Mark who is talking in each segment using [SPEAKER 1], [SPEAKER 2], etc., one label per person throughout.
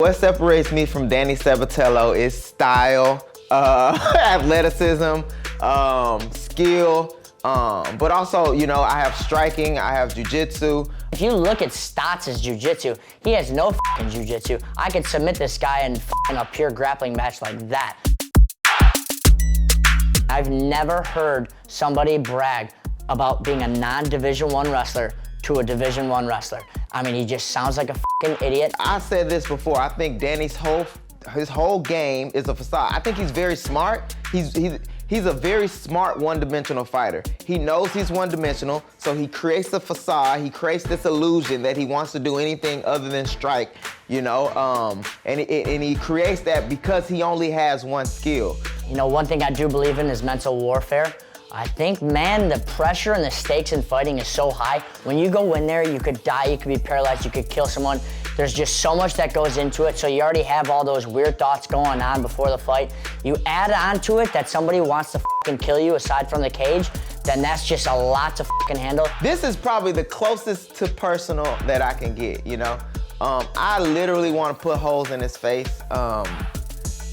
[SPEAKER 1] What separates me from Danny Sabatello is style, athleticism, skill, but also, you know, I have striking, I have Jiu-Jitsu.
[SPEAKER 2] If you look at Stots' Jiu-Jitsu, he has no fucking Jiu-Jitsu. I could submit this guy in a pure grappling match like that. I've never heard somebody brag about being a non-Division I wrestler to a Division I wrestler. I mean, he just sounds like a fucking idiot.
[SPEAKER 1] I said this before, I think Danny's his whole game is a facade. I think he's very smart. He's a very smart one-dimensional fighter. He knows he's one-dimensional, so he creates a facade, he creates this illusion that he wants to do anything other than strike, you know? And he creates that because he only has one skill.
[SPEAKER 2] You know, one thing I do believe in is mental warfare. I think, man, the pressure and the stakes in fighting is so high. When you go in there, you could die, you could be paralyzed, you could kill someone. There's just so much that goes into it, so you already have all those weird thoughts going on before the fight. You add on to it that somebody wants to fucking kill you aside from the cage, then that's just a lot to fucking handle.
[SPEAKER 1] This is probably the closest to personal that I can get, you know? I literally want to put holes in his face.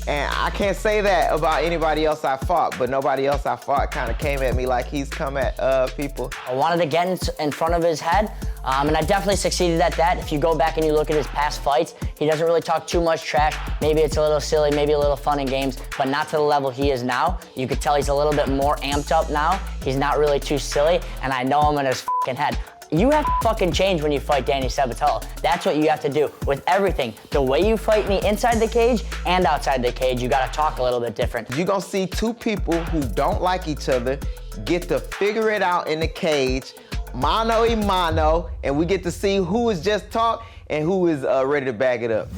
[SPEAKER 1] And I can't say that about anybody else I fought, but nobody else I fought kind of came at me like he's come at people.
[SPEAKER 2] I wanted to get in front of his head, and I definitely succeeded at that. If you go back and you look at his past fights, he doesn't really talk too much trash. Maybe it's a little silly, maybe a little fun in games, but not to the level he is now. You could tell he's a little bit more amped up now. He's not really too silly, and I know him in his fucking head. You have to fucking change when you fight Danny Sabatello. That's what you have to do with everything. The way you fight me inside the cage and outside the cage, you gotta talk a little bit different.
[SPEAKER 1] You're gonna see two people who don't like each other get to figure it out in the cage, mano a mano, and we get to see who is just talk and who is ready to back it up.